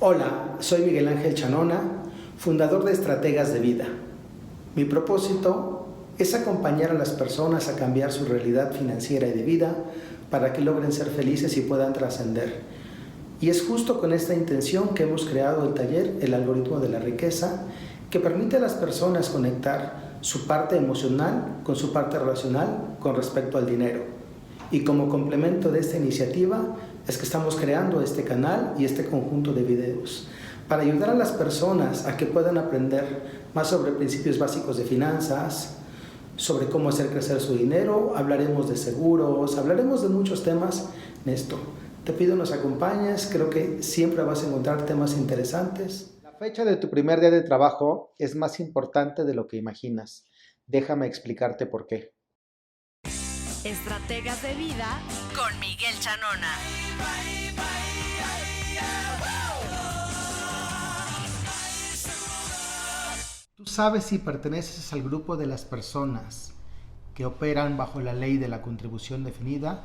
Hola, soy Miguel Ángel Chanona, fundador de Estrategas de Vida. Mi propósito es acompañar a las personas a cambiar su realidad financiera y de vida para que logren ser felices y puedan trascender. Y es justo con esta intención que hemos creado el taller El Algoritmo de la Riqueza, que permite a las personas conectar su parte emocional con su parte racional con respecto al dinero. Y como complemento de esta iniciativa es que estamos creando este canal y este conjunto de videos para ayudar a las personas a que puedan aprender más sobre principios básicos de finanzas, sobre cómo hacer crecer su dinero, hablaremos de seguros, hablaremos de muchos temas en esto. Te pido nos acompañes, creo que siempre vas a encontrar temas interesantes. La fecha de tu primer día de trabajo es más importante de lo que imaginas. Déjame explicarte por qué. Estrategas de Vida con Miguel Chanona. ¿Tú sabes si perteneces al grupo de las personas que operan bajo la ley de la contribución definida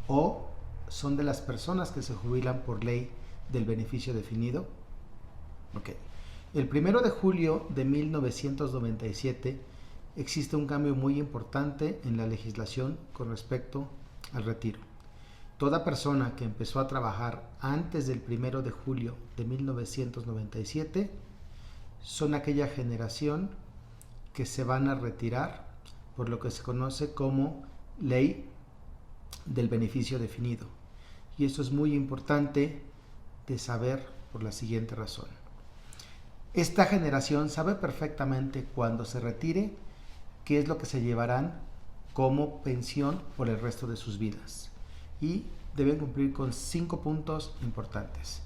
o son de las personas que se jubilan por ley del beneficio definido? Ok. El 1 de julio de 1997 existe un cambio muy importante en la legislación con respecto al retiro. Toda persona que empezó a trabajar antes del 1 de julio de 1997 son aquella generación que se van a retirar por lo que se conoce como ley del beneficio definido. Y esto es muy importante de saber por la siguiente razón. Esta generación sabe perfectamente cuando se retire qué es lo que se llevarán como pensión por el resto de sus vidas. Y deben cumplir con 5 puntos importantes.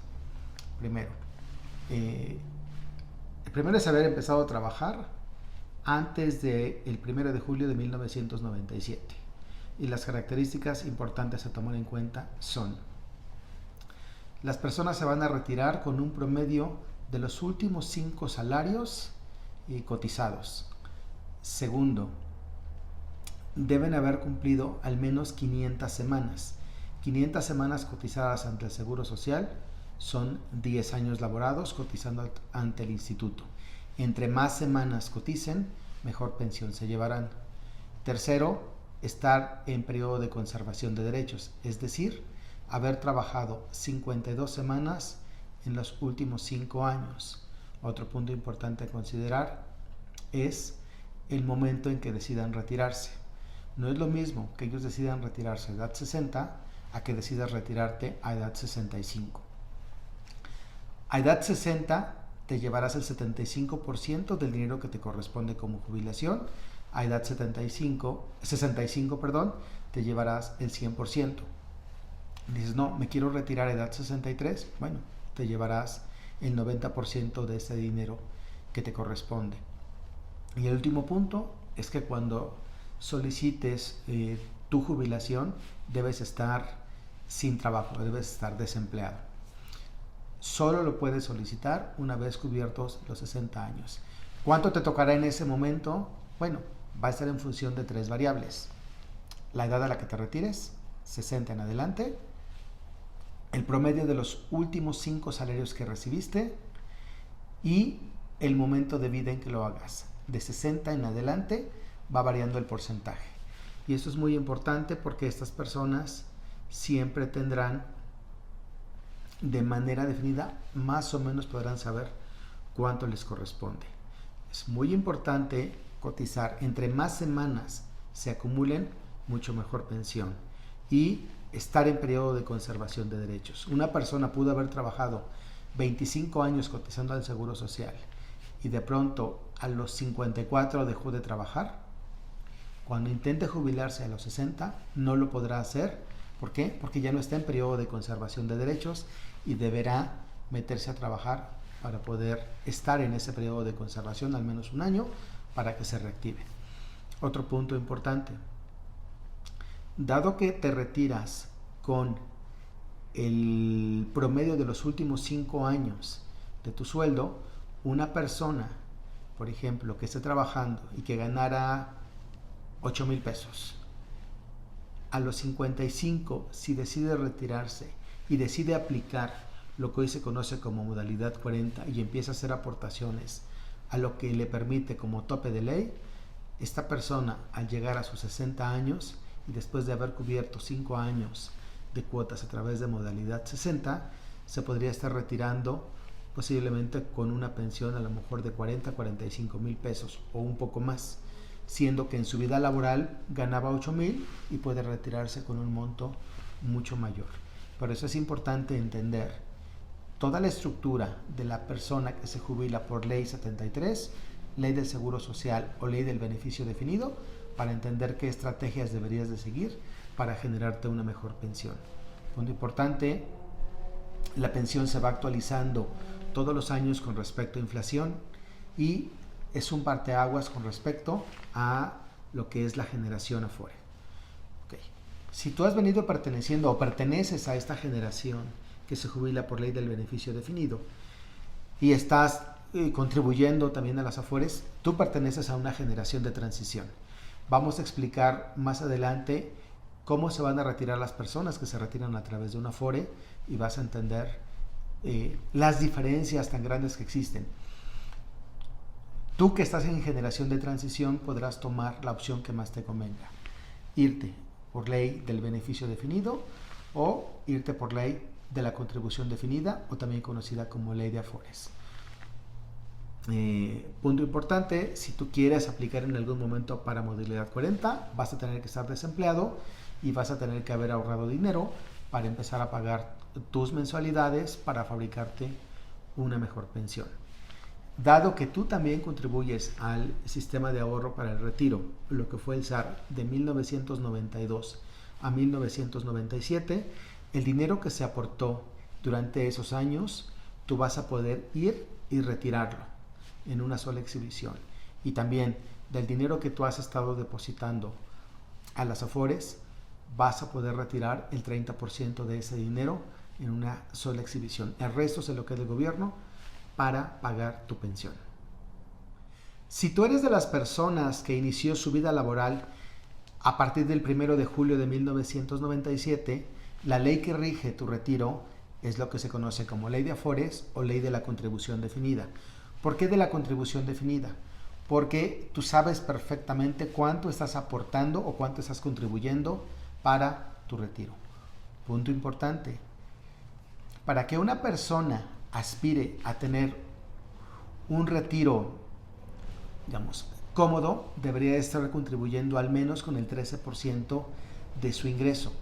Primero, el primero es haber empezado a trabajar antes del 1 de julio de 1997. Y las características importantes a tomar en cuenta son: las personas se van a retirar con un promedio de los últimos 5 salarios cotizados. Segundo, deben haber cumplido al menos 500 semanas. 500 semanas cotizadas ante el Seguro Social son 10 años laborados cotizando ante el instituto. Entre más semanas coticen, mejor pensión se llevarán. Tercero, estar en periodo de conservación de derechos, es decir, haber trabajado 52 semanas en los últimos 5 años. Otro punto importante a considerar es el momento en que decidan retirarse. No es lo mismo que ellos decidan retirarse a edad 60 a que decidas retirarte a edad 65. A edad 60 te llevarás el 75% del dinero que te corresponde como jubilación. A edad 65, te llevarás el 100%. Dices, no, me quiero retirar a edad 63. Bueno, te llevarás el 90% de ese dinero que te corresponde. Y el último punto es que cuando solicites tu jubilación, debes estar sin trabajo, debes estar desempleado. Solo lo puedes solicitar una vez cubiertos los 60 años. ¿Cuánto te tocará en ese momento? Bueno, va a estar en función de 3 variables. La edad a la que te retires, 60 en adelante, el promedio de los últimos 5 salarios que recibiste y el momento de vida en que lo hagas. De 60 en adelante va variando el porcentaje. Y esto es muy importante porque estas personas siempre tendrán de manera definida, más o menos podrán saber cuánto les corresponde. Es muy importante cotizar. Entre más semanas se acumulen, mucho mejor pensión. Y estar en periodo de conservación de derechos. Una persona pudo haber trabajado 25 años cotizando al Seguro Social y de pronto a los 54 dejó de trabajar. Cuando intente jubilarse a los 60 no lo podrá hacer. ¿Por qué? Porque ya no está en periodo de conservación de derechos y deberá meterse a trabajar para poder estar en ese periodo de conservación al menos un año para que se reactive. Otro punto importante: dado que te retiras con el promedio de los últimos 5 años de tu sueldo, una persona, por ejemplo, que esté trabajando y que ganara 8,000 pesos, a los 55, si decide retirarse y decide aplicar lo que hoy se conoce como modalidad 40 y empieza a hacer aportaciones a lo que le permite como tope de ley, esta persona al llegar a sus 60 años y después de haber cubierto 5 años de cuotas a través de modalidad 60, se podría estar retirando posiblemente con una pensión a lo mejor de 40-45 mil pesos o un poco más, siendo que en su vida laboral ganaba 8 mil y puede retirarse con un monto mucho mayor. Por eso es importante entender toda la estructura de la persona que se jubila por ley 73, ley del seguro social o ley del beneficio definido, para entender qué estrategias deberías de seguir para generarte una mejor pensión. Punto importante, la pensión se va actualizando todos los años con respecto a inflación y es un parteaguas con respecto a lo que es la generación Afore. Okay. Si tú has venido perteneciendo o perteneces a esta generación que se jubila por ley del beneficio definido y estás contribuyendo también a las Afores, tú perteneces a una generación de transición. Vamos a explicar más adelante cómo se van a retirar las personas que se retiran a través de una Afore y vas a entender las diferencias tan grandes que existen. Tú que estás en generación de transición podrás tomar la opción que más te convenga. Irte por ley del beneficio definido o irte por ley de la contribución definida o también conocida como ley de Afores. Punto importante, si tú quieres aplicar en algún momento para modalidad 40, vas a tener que estar desempleado y vas a tener que haber ahorrado dinero para empezar a pagar tus mensualidades para fabricarte una mejor pensión. Dado que tú también contribuyes al sistema de ahorro para el retiro, lo que fue el SAR de 1992 a 1997, el dinero que se aportó durante esos años, tú vas a poder ir y retirarlo en una sola exhibición. Y también del dinero que tú has estado depositando a las Afores, vas a poder retirar el 30% de ese dinero en una sola exhibición. El resto se lo queda el gobierno para pagar tu pensión. Si tú eres de las personas que inició su vida laboral a partir del 1 de julio de 1997, la ley que rige tu retiro es lo que se conoce como ley de Afores o ley de la contribución definida. ¿Por qué de la contribución definida? Porque tú sabes perfectamente cuánto estás aportando o cuánto estás contribuyendo para tu retiro. Punto importante. Para que una persona aspire a tener un retiro, digamos, cómodo, debería estar contribuyendo al menos con el 13% de su ingreso.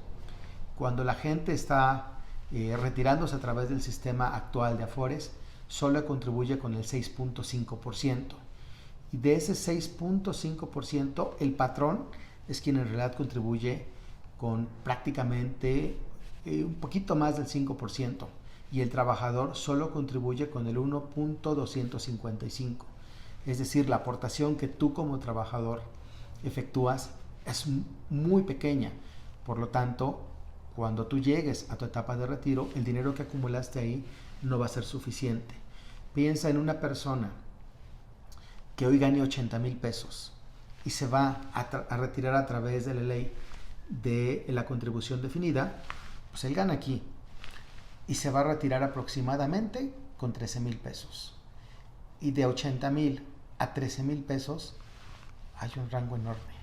Cuando la gente está retirándose a través del sistema actual de Afores, solo contribuye con el 6.5%. Y de ese 6.5%, el patrón es quien en realidad contribuye con prácticamente un poquito más del 5%. Y el trabajador solo contribuye con el 1.255. Es decir, la aportación que tú como trabajador efectúas es muy pequeña. Por lo tanto, cuando tú llegues a tu etapa de retiro, el dinero que acumulaste ahí no va a ser suficiente. Piensa en una persona que hoy gane 80 mil pesos y se va a retirar a través de la ley de la contribución definida, pues él gana aquí y se va a retirar aproximadamente con 13 mil pesos. Y de 80 mil a 13 mil pesos hay un rango enorme.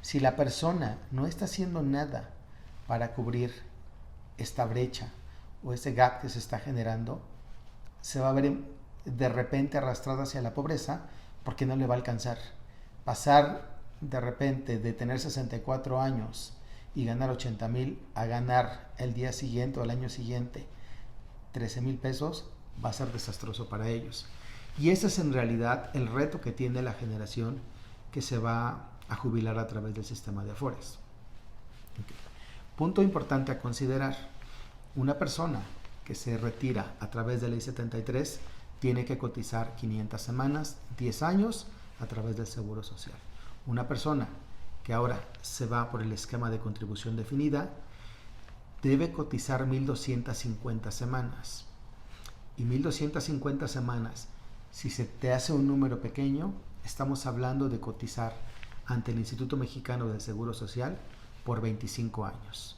Si la persona no está haciendo nada para cubrir esta brecha o ese gap que se está generando, se va a ver de repente arrastrada hacia la pobreza porque no le va a alcanzar. Pasar de repente de tener 64 años y ganar 80 mil a ganar el día siguiente o el año siguiente 13 mil pesos va a ser desastroso para ellos. Y ese es en realidad el reto que tiene la generación que se va a jubilar a través del sistema de Afores. Okay. Punto importante a considerar: una persona que se retira a través de ley 73 tiene que cotizar 500 semanas, 10 años a través del Seguro Social. Una persona que ahora se va por el esquema de contribución definida debe cotizar 1.250 semanas. Y 1.250 semanas, si se te hace un número pequeño, estamos hablando de cotizar ante el Instituto Mexicano del Seguro Social por 25 años.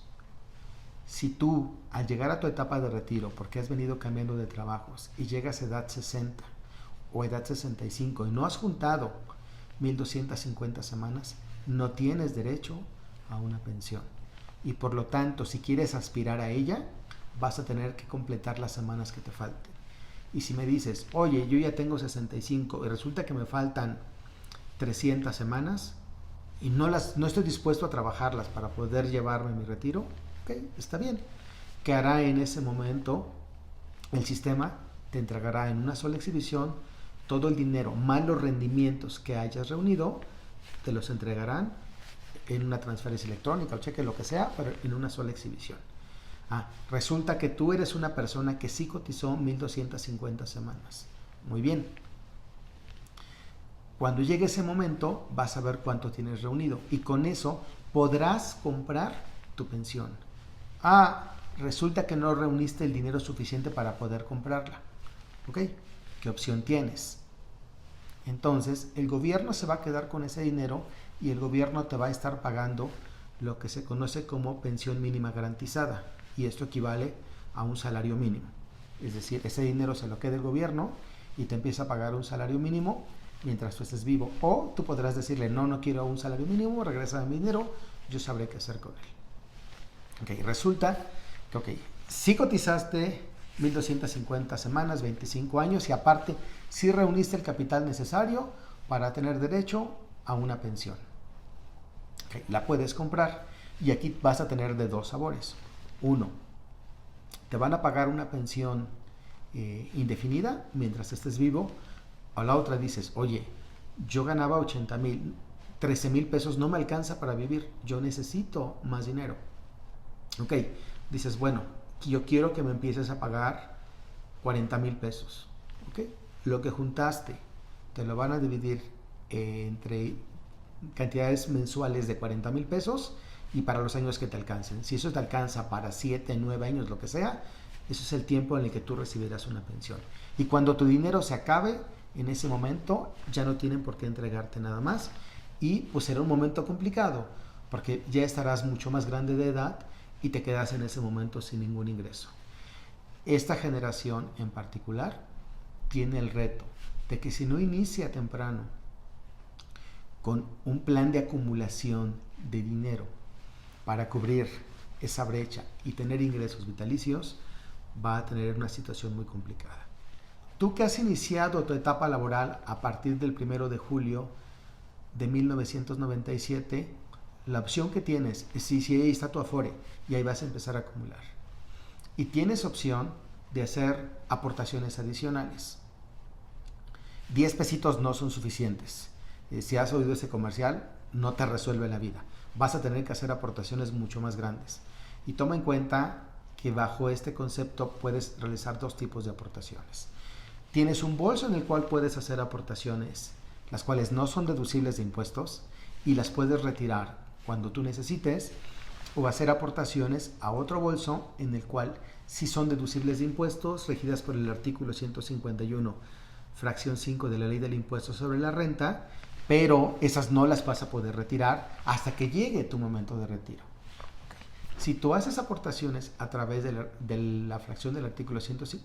Si tú, al llegar a tu etapa de retiro, porque has venido cambiando de trabajos y llegas a edad 60 o edad 65 y no has juntado 1,250 semanas, no tienes derecho a una pensión. Y por lo tanto, si quieres aspirar a ella, vas a tener que completar las semanas que te falten. Y si me dices, oye, yo ya tengo 65 y resulta que me faltan 300 semanas y no estoy dispuesto a trabajarlas para poder llevarme mi retiro, ok, está bien. ¿Qué hará en ese momento? El sistema te entregará en una sola exhibición todo el dinero más los rendimientos que hayas reunido, te los entregarán en una transferencia electrónica o cheque, lo que sea, pero en una sola exhibición. Resulta que tú eres una persona que sí cotizó 1,250 semanas. Muy bien. Cuando llegue ese momento, vas a ver cuánto tienes reunido y con eso podrás comprar tu pensión. Resulta que no reuniste el dinero suficiente para poder comprarla. ¿Ok? ¿Qué opción tienes? Entonces, el gobierno se va a quedar con ese dinero y el gobierno te va a estar pagando lo que se conoce como pensión mínima garantizada. Y esto equivale a un salario mínimo. Es decir, ese dinero se lo queda el gobierno y te empieza a pagar un salario mínimo mientras tú estés vivo. O tú podrás decirle, no quiero un salario mínimo, regresa mi dinero, yo sabré qué hacer con él. Ok, resulta que, si cotizaste 1,250 semanas, 25 años y aparte si reuniste el capital necesario para tener derecho a una pensión. Okay, la puedes comprar y aquí vas a tener de dos sabores. Uno, te van a pagar una pensión indefinida mientras estés vivo. A la otra dices, oye, yo ganaba 80,000, 13,000 pesos no me alcanza para vivir, yo necesito más dinero. Ok, dices, bueno, yo quiero que me empieces a pagar 40,000 pesos. Ok, lo que juntaste te lo van a dividir entre cantidades mensuales de 40,000 pesos y para los años que te alcancen. Si eso te alcanza para 7, 9 años, lo que sea, eso es el tiempo en el que tú recibirás una pensión. Y cuando tu dinero se acabe, en ese momento ya no tienen por qué entregarte nada más y pues será un momento complicado porque ya estarás mucho más grande de edad y te quedas en ese momento sin ningún ingreso. Esta generación en particular tiene el reto de que si no inicia temprano con un plan de acumulación de dinero para cubrir esa brecha y tener ingresos vitalicios, va a tener una situación muy complicada. Tú que has iniciado tu etapa laboral a partir del 1 de julio de 1997, la opción que tienes es si ahí está tu Afore y ahí vas a empezar a acumular. Y tienes opción de hacer aportaciones adicionales. 10 pesitos no son suficientes. Si has oído ese comercial, no te resuelve la vida. Vas a tener que hacer aportaciones mucho más grandes. Y toma en cuenta que bajo este concepto puedes realizar dos tipos de aportaciones. Tienes un bolso en el cual puedes hacer aportaciones, las cuales no son deducibles de impuestos y las puedes retirar cuando tú necesites, o hacer aportaciones a otro bolso en el cual sí son deducibles de impuestos, regidas por el artículo 151, fracción 5 de la ley del impuesto sobre la renta, pero esas no las vas a poder retirar hasta que llegue tu momento de retiro. Si tú haces aportaciones a través de la fracción del artículo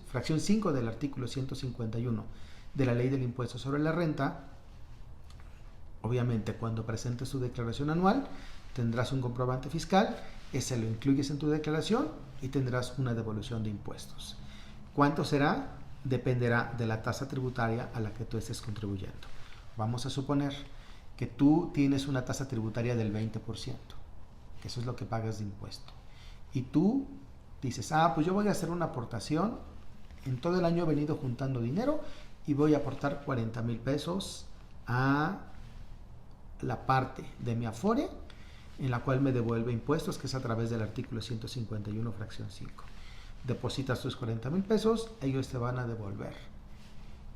fracción 5 del artículo 151 de la ley del impuesto sobre la renta, obviamente cuando presentes tu declaración anual tendrás un comprobante fiscal, ese lo incluyes en tu declaración y tendrás una devolución de impuestos. ¿Cuánto será? Dependerá de la tasa tributaria a la que tú estés contribuyendo. Vamos a suponer que tú tienes una tasa tributaria del 20%, que eso es lo que pagas de impuesto. Y tú dices, pues yo voy a hacer una aportación, en todo el año he venido juntando dinero y voy a aportar 40,000 pesos a la parte de mi Afore, en la cual me devuelve impuestos, que es a través del artículo 151, fracción 5. Depositas tus 40,000 pesos, ellos te van a devolver.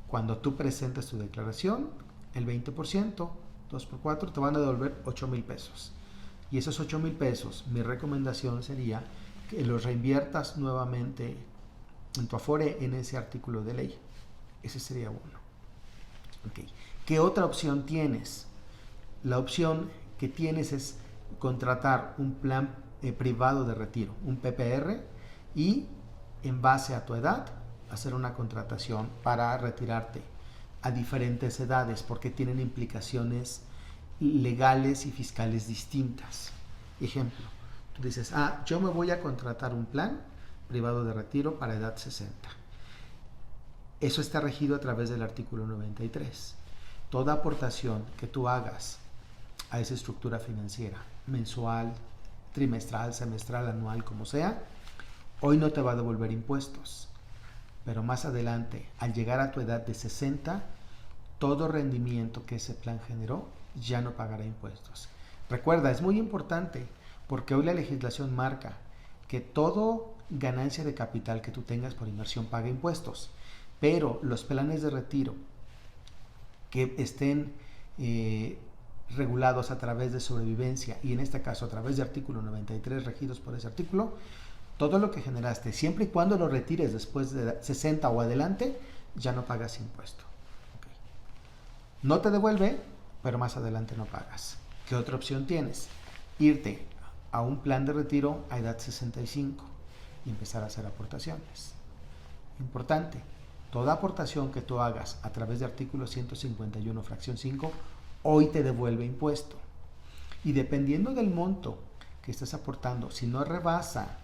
Cuando tú presentes tu declaración, el 20%, 2 por 4, te van a devolver 8,000 pesos. Y esos 8,000 pesos, mi recomendación sería que los reinviertas nuevamente en tu Afore en ese artículo de ley. Ese sería uno. Okay. ¿Qué otra opción tienes? La opción que tienes es contratar un plan privado de retiro, un PPR, y en base a tu edad hacer una contratación para retirarte a diferentes edades, porque tienen implicaciones legales y fiscales distintas. Ejemplo, tú dices, yo me voy a contratar un plan privado de retiro para edad 60. Eso está regido a través del artículo 93. Toda aportación que tú hagas a esa estructura financiera, mensual, trimestral, semestral, anual, como sea, hoy no te va a devolver impuestos. Pero más adelante, al llegar a tu edad de 60, todo rendimiento que ese plan generó ya no pagará impuestos. Recuerda, es muy importante, porque hoy la legislación marca que todo ganancia de capital que tú tengas por inversión paga impuestos, pero los planes de retiro que estén regulados a través de sobrevivencia, y en este caso a través de artículo 93, regidos por ese artículo, todo lo que generaste, siempre y cuando lo retires después de 60 o adelante, ya no pagas impuesto. Okay. No te devuelve, pero más adelante no pagas. ¿Qué otra opción tienes? Irte a un plan de retiro a edad 65 y empezar a hacer aportaciones. Importante, toda aportación que tú hagas a través de artículo 151, fracción 5, hoy te devuelve impuesto. Y dependiendo del monto que estés aportando, si no rebasa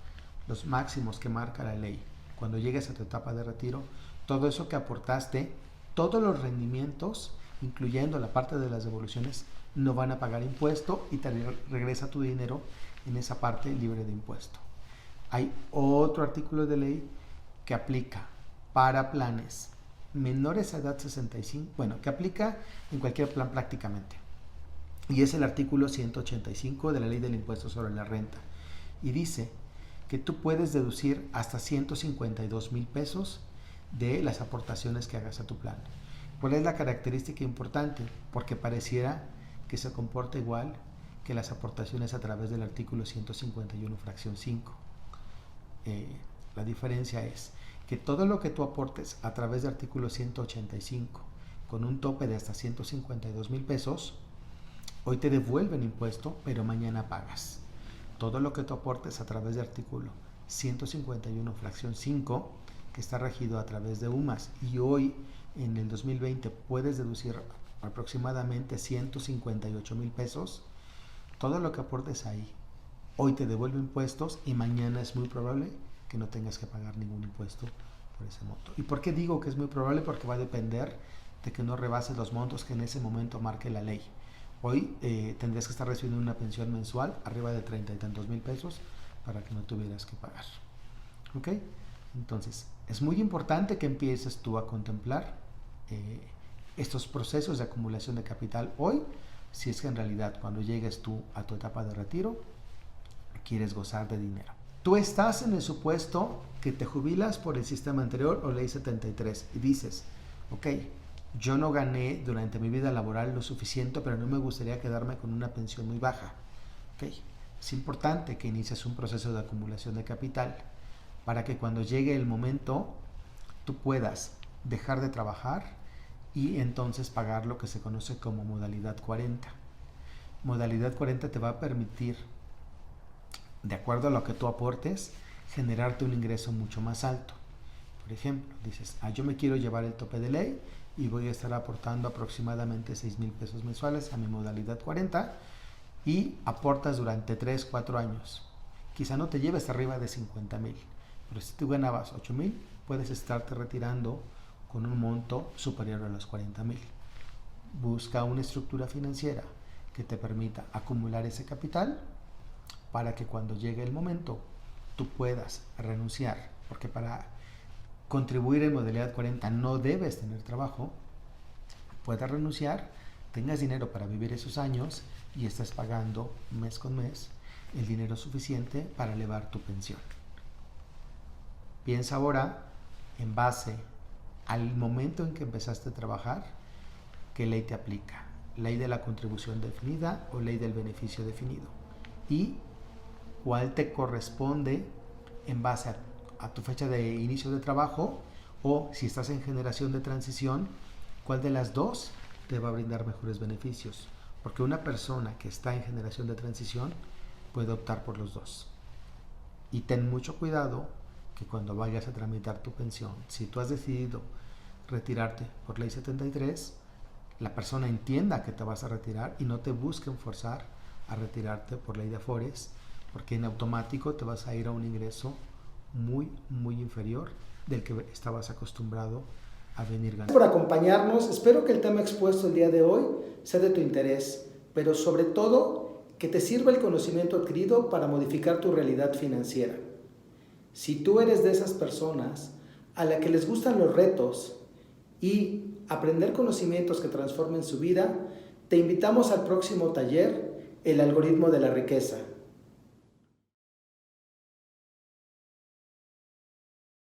los máximos que marca la ley, cuando llegues a tu etapa de retiro, todo eso que aportaste, todos los rendimientos, incluyendo la parte de las devoluciones, no van a pagar impuesto y te regresa tu dinero en esa parte libre de impuesto. Hay otro artículo de ley que aplica para planes menores a edad 65, que aplica en cualquier plan prácticamente. Y es el artículo 185 de la Ley del Impuesto sobre la Renta. Y dice que tú puedes deducir hasta 152,000 pesos de las aportaciones que hagas a tu plan. ¿Cuál es la característica importante? Porque pareciera que se comporta igual que las aportaciones a través del artículo 151, fracción 5. La diferencia es que todo lo que tú aportes a través del artículo 185 con un tope de hasta 152,000 pesos, hoy te devuelven impuesto, pero mañana pagas. Todo lo que tú aportes a través del artículo 151, fracción 5, que está regido a través de UMAS, y hoy en el 2020 puedes deducir aproximadamente 158,000 pesos, todo lo que aportes ahí, hoy te devuelve impuestos y mañana es muy probable que no tengas que pagar ningún impuesto por ese monto. ¿Y por qué digo que es muy probable? Porque va a depender de que no rebases los montos que en ese momento marque la ley. Hoy tendrías que estar recibiendo una pensión mensual arriba de 30 y tantos mil pesos para que no tuvieras que pagar. ¿Ok? Entonces, es muy importante que empieces tú a contemplar estos procesos de acumulación de capital hoy, si es que en realidad cuando llegues tú a tu etapa de retiro, quieres gozar de dinero. Tú estás en el supuesto que te jubilas por el sistema anterior o ley 73 y dices, ok, yo no gané durante mi vida laboral lo suficiente, pero no me gustaría quedarme con una pensión muy baja. Okay. Es importante que inicies un proceso de acumulación de capital para que cuando llegue el momento tú puedas dejar de trabajar y entonces pagar lo que se conoce como modalidad 40. Modalidad 40 te va a permitir, de acuerdo a lo que tú aportes, generarte un ingreso mucho más alto. Por ejemplo, dices, yo me quiero llevar el tope de ley y voy a estar aportando aproximadamente 6,000 pesos mensuales a mi modalidad 40 y aportas durante 3-4 años. Quizá no te lleves arriba de 50,000, pero si tú ganabas 8,000, puedes estarte retirando con un monto superior a los 40,000. Busca una estructura financiera que te permita acumular ese capital para que cuando llegue el momento tú puedas renunciar, porque para contribuir en modalidad 40 no debes tener trabajo, puedas renunciar, tengas dinero para vivir esos años y estás pagando mes con mes el dinero suficiente para elevar tu pensión. Piensa ahora en base al momento en que empezaste a trabajar, ¿qué ley te aplica? ¿Ley de la contribución definida o ley del beneficio definido? Y cuál te corresponde en base a tu fecha de inicio de trabajo, o si estás en generación de transición, cuál de las dos te va a brindar mejores beneficios, porque una persona que está en generación de transición puede optar por los dos. Y ten mucho cuidado que cuando vayas a tramitar tu pensión, si tú has decidido retirarte por ley 73, la persona entienda que te vas a retirar y no te busquen forzar a retirarte por ley de Afores, porque en automático te vas a ir a un ingreso muy, muy inferior del que estabas acostumbrado a venir ganando. Gracias por acompañarnos. Espero que el tema expuesto el día de hoy sea de tu interés, pero sobre todo que te sirva el conocimiento adquirido para modificar tu realidad financiera. Si tú eres de esas personas a las que les gustan los retos y aprender conocimientos que transformen su vida, te invitamos al próximo taller, El algoritmo de la riqueza.